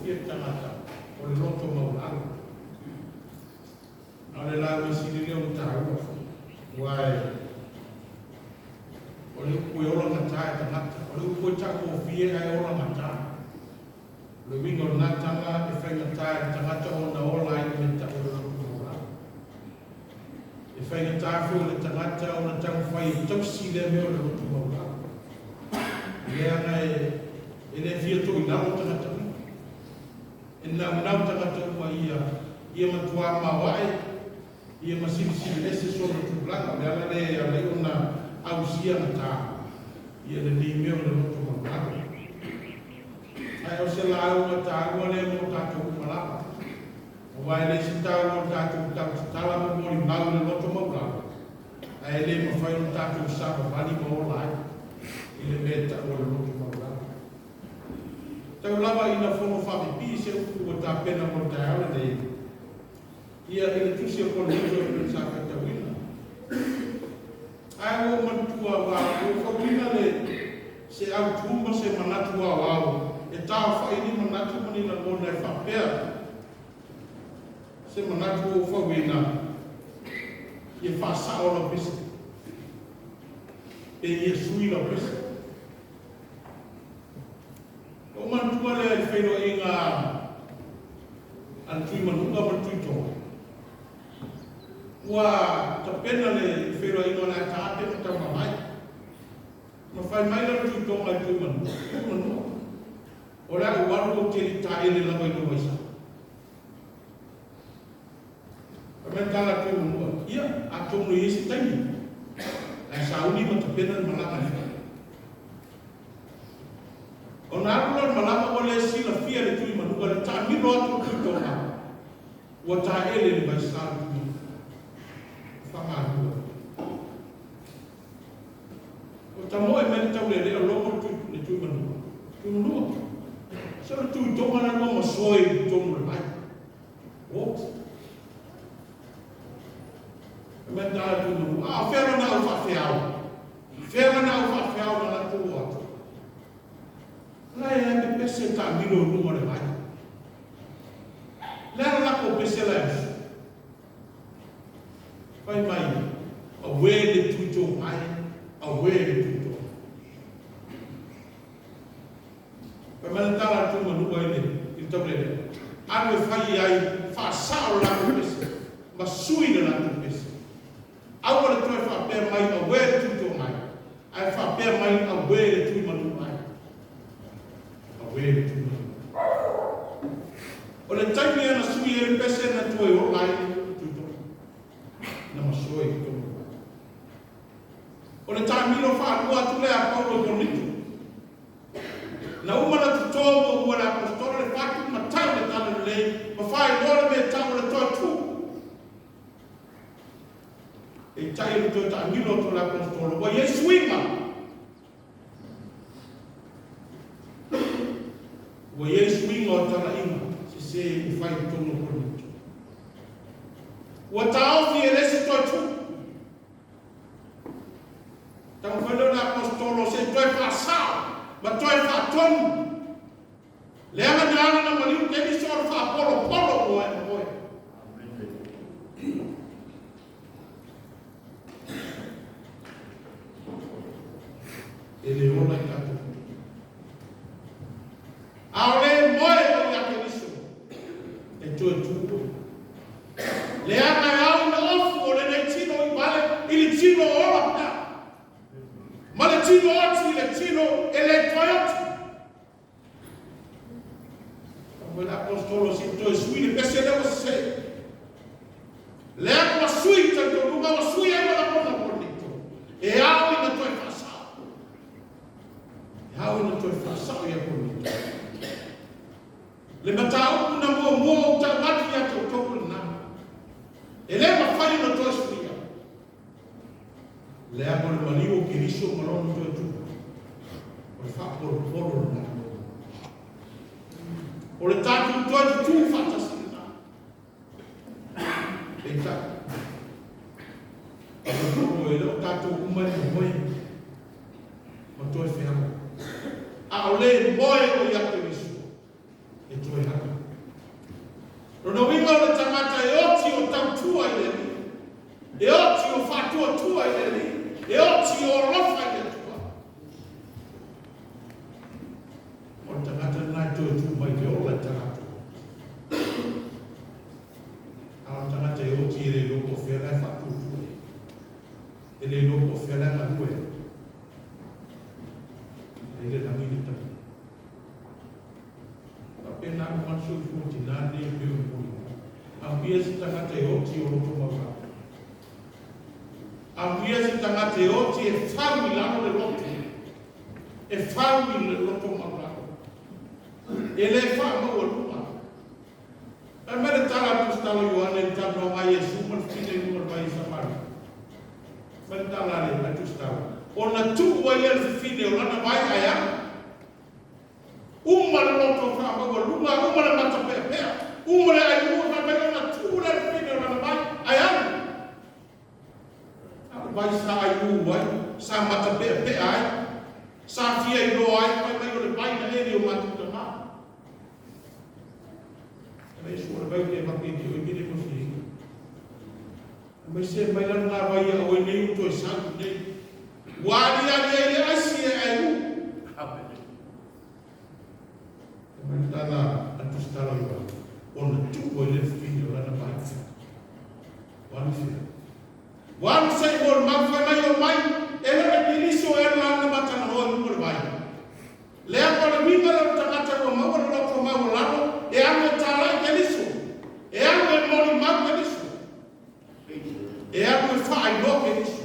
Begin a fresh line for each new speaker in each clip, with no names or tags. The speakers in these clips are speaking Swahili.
Fiatagata, o le loto maulanga. O le la masini leo mtaua. Wai. O le kue ola ngatai tangata. O le kue tako fie ai ola ngatai. Le wingo natanga e whai ngatai tangata o na ola i me ta o le loto maulanga. E whai ngatai fu le tangata o na tau whai tausi le meo le loto maulanga. Lea ngai e le fia to i nao tangata. E nau tangata ua ia matua mawai, ia masiri ese solo tuplanga, me ala le a le ona ausia ngata, ia le ni meo le loto maulanga. Ai o se la au ngata ua le mo tatou malapa. O wai le si tau o tatou tala mo mori mau le loto maulanga. Ai le mawhai o tatou sapa vali mo o lai, i le meta o le loto maulanga. Tau lava ina fono whapipi se uku o tā pena mo tā ala nei. Ia ina tusi o kono ito e pena sa katawina. Ai o matua wau, o whawina le se au tumba se manatua wau. E tā whaini manatu manina mona e whapea. Se manatu o whawina. Ia whasao la pisa. E ia sui la pisa. O mantua le ai whaino i ngā antui manuka mantui tō. Ua ta pena le whaino i ngā tāte ma tau mamai. Ma whai mai la tui tō ngai tui manuka. O rea o waru o teri tā ele lawa i nō waisa. A mea tāla tui manuka. Ia, a tōnu i esi taimi. Ai sauni ma ta pena le malanga i whaino. O nā rula malama o le sila fia le tui manuka le tā mino atu tui tōna. Ua tā ele le vaisāru tui. Whamārua. O tā moe meni tau le leo lomo le tui manuka. Tui manuka. Sa le tui tōna na loma soi tōnu le mai. O? E meni tā le tui manuka. Ah, whera na au whawhiao. Whera na au whawhiao na la tū atu. Lai e me pese ta mino nunga le mai. Lera lako pese la esu. Pai mai, a wē le tuito mai, a wē le tuito. Pai mai tala tuma nunga i tau lele. Anu e whai ai, whasao lako pese, ma sui le lako pese. Awa le tue whapea mai, a wē le tuito mai. Ai whapea mai, a wē le tui manu mai. O le taimi ana sui e pese na tue o lai tuto. Na masoi tuto. O le taimi no whaakua tule a paulo konito. Na umana tutomo ua le apostolo le whaki matau le tala le lei. Ma whai lora me tau le toi tu. E tai le toi ta milo to le apostolo. Wa Yesu inga. Wa Yesu inga o tala inga. Se i fai tono konito. Ua tau fi e lesi toi tu. Tau whanau na apostolo se toi whasao. Ma toi whatonu. Leanga ni ana na maniu kemi soa whapolo polo oe na oe. E le ona i kato. Aole moe o ia kemiso. E tue tupo. Leanga e au na ofu o le nei tino i vale ili tino ola pia. Ma le tino oti le tino e le toyoti. Come l'apostolo si toi sui le pesse le você. Le acqua sui tanto lunga sui e la bona bonito. E au in toi passa. E au in toi passa e bonito. Le matau una mo ta mati ya to na. E le ma fai no toi sui. Le amo le malio che riso malone to tu. O fa por na. O le tatu to tu fa ta sina. E ta. O le tatu uma le moi. O to fe amo. A le moi o ya te riso. E to e haka. Rono winga o le tamata e oti o tautua i le. E oti o fatua tua i le. E oti o rofa i le tua. O tangata nai tu e tu mai te ola tangata. A tangata e oti e le loko whera e whatu tue. E le loko whera na kue. E le namini tapu. A pena a manso i futi nane e peo mui. A mia si tangata e oti o loko maura. A mia si tangata e oti e whaui lano le loto. E whaui le loto maura. E le wha maua luma. E mere tala pustalo Ioane i tano mai e suman fine numar mai i samari. Mere tala le a tustalo. O na tu wa ia fine o lana mai aya. Uma le loto wha maua luma, uma le mata pea pea. Uma le ai ua na mea na tu le fine o lana mai aya. Vai sa ai ua, sa mata pea pea ai. Sa fia i no ai, mai o le bai na eri o matu ta maa. Mai sua vai ke mapiti o mire ko fi. Mai se mai lan na vai o nei to sa nei. Wali ali asi ai u. Mai tala atustalo yo. On tu o le fi o la na bai. Wali fi. Wali sai bol ma fa mai o mai e le diriso e la na mata no o mu bai. Le ko le winga la tangata ko ma ko lo ma o lano e ame tala ke liso. E ame mori ma ke liso. E ame fa ai no ke liso.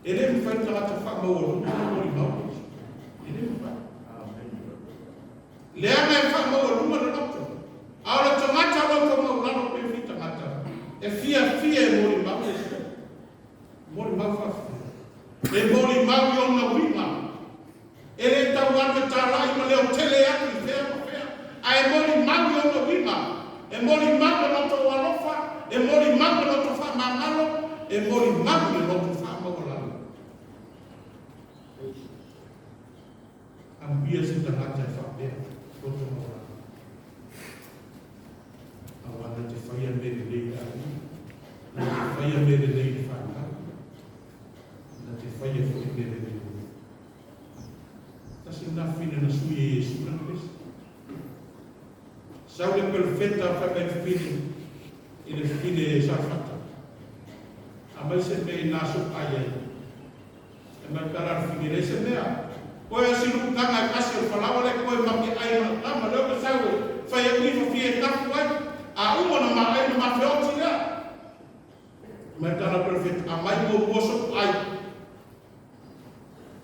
E le mi fa tangata fa ma o lo mori ma. E le mi fa. Le ame fa ma o lo ma lo to. Ahora tangata lo to ma o lano pe fi tangata. E fia mori ma ke liso. Mori ma fa. E mori ma yo na wima. Ele tau ake tārai ma leo tele aki whea ma whea. A e mori mangi o no wima. E mori mangi no to walofa. E mori mangi no to wha mamalo. E mori mangi no to wha mawalalo. Ambia si tangata e whapea. Roto mawalalo. Awana te whaia mere rei ari. Na te whaia mere rei ni whanau. Na te whaia fwoi mere rei. Kasi na fine na sui e Yesu na Cristo. Sau le perfetta fa ben fine e le fine sa fatta. A mai se me na so aia. E mai karar fine le se mea. Koe siru tanga kasi o whalawa le koe maki ai na tama leo ka sau fai e uifa fie tapu ai. A umo na ma ai na ma feoti lea. Mai karar perfetta. A mai mo moso ai.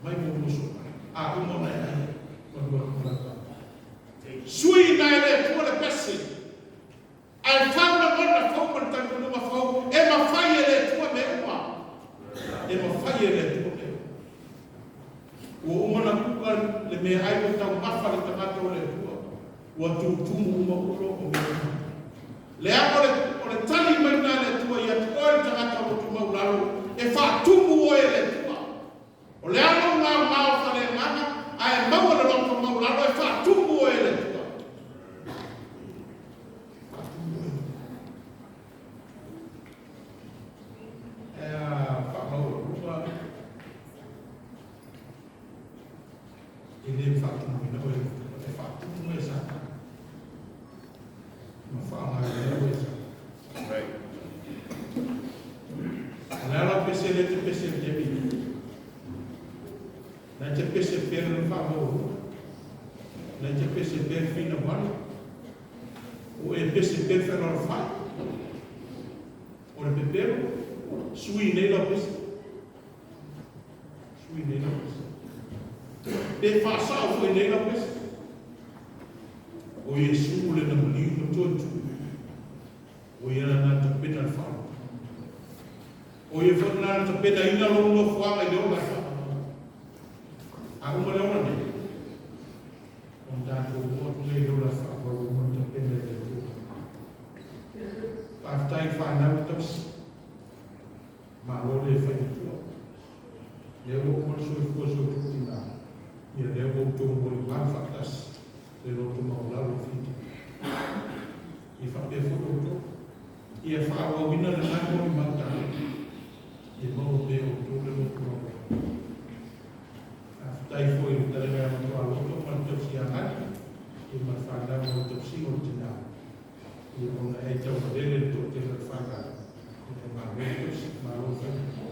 Mai mo moso ai. A umo na ai. Sui na ele tua le pese. Ai fau na mona fau ma tanto numa fau. E ma fai ele tua me uma. E ma fai ele tua me. O uma na kuka le me ai o tau mafa le tangata o le tua. O tu tumu uma ulo o me. Le ako le tali mai na le tua ia tua le tangata o tu maulalo. E fa tumu o ele tua. O le ano ngā mao fale ngana. Ai mau le roto maulalo e fa tumu o ele tua. Ele fa tumu na o ele tua. E fa tumu e sa. Ma fa ma ele e sa. Ela pese le te pese te bi. na te pese pere na whamoro, na te pese pere whina wani, o e pese pere whanau whai, o le pepero, sui nei la pese, sui nei la pese, pe whasao fui nei la pese, o Yesu le na muli no totu, o ia na ta pena le whao, o ia whana na ta pena ina longo whanga i leo la whao, a uma leo na ne, on tātou o le leo la whao, o mo ta pena le leo, pātai whanau tausi, ma lo le whaitua, leo o mo soi fua soi tinā, ia leo o tō mo le whawhakas, le roto maularo fiti. I whape whakoroto, i e whawa wina le nako i mata, i mau pe o tō le roto maularo. A whatai fwoi o tare mea matua roto, ma tausi a ngati, i ma whanau o tausi o tinā. I ona e tau rele tō te le whanga, i te mā rei tausi, mā rei whanga.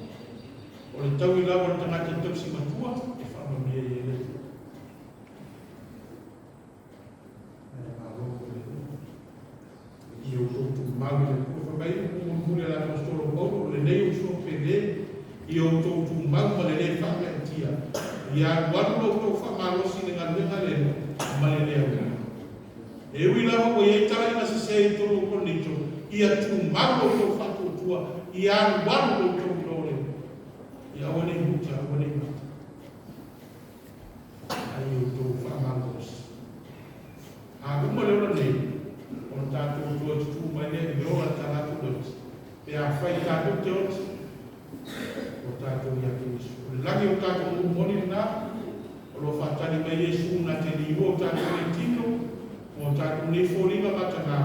O le tau i lawa tangata tausi matua, e whama mea i ele. I o tōtu mau le kua whakai, o mure la pastoro Paulo, le nei o so pele, i o tōtu mau ma le nei whaka e tia. I a wanu o tō whamalosi le ngā lenga le, ma le leo le. E ui lawa o e tai na se se i tōro konito, i a tū mau o tō whakotua, i a wanu o tō lore. I a wane muta, a wane mata. Ai o tō whamalosi. A kuma leo la nei, on tātou tōt tū mai ne i roa tātou dot. Pe a whai tātou te ot, o tātou ia ki Yesu. O lagi o tātou moni nā, o lo whatani mai Yesu na te ni o tātou e tino, o tātou ne fōringa mata ngā,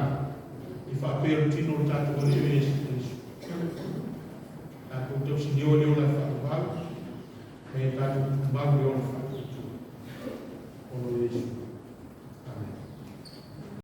i whapero tino o tātou o leo Yesu. Tātou tau si neo leo la whakawau, me tātou tū mau leo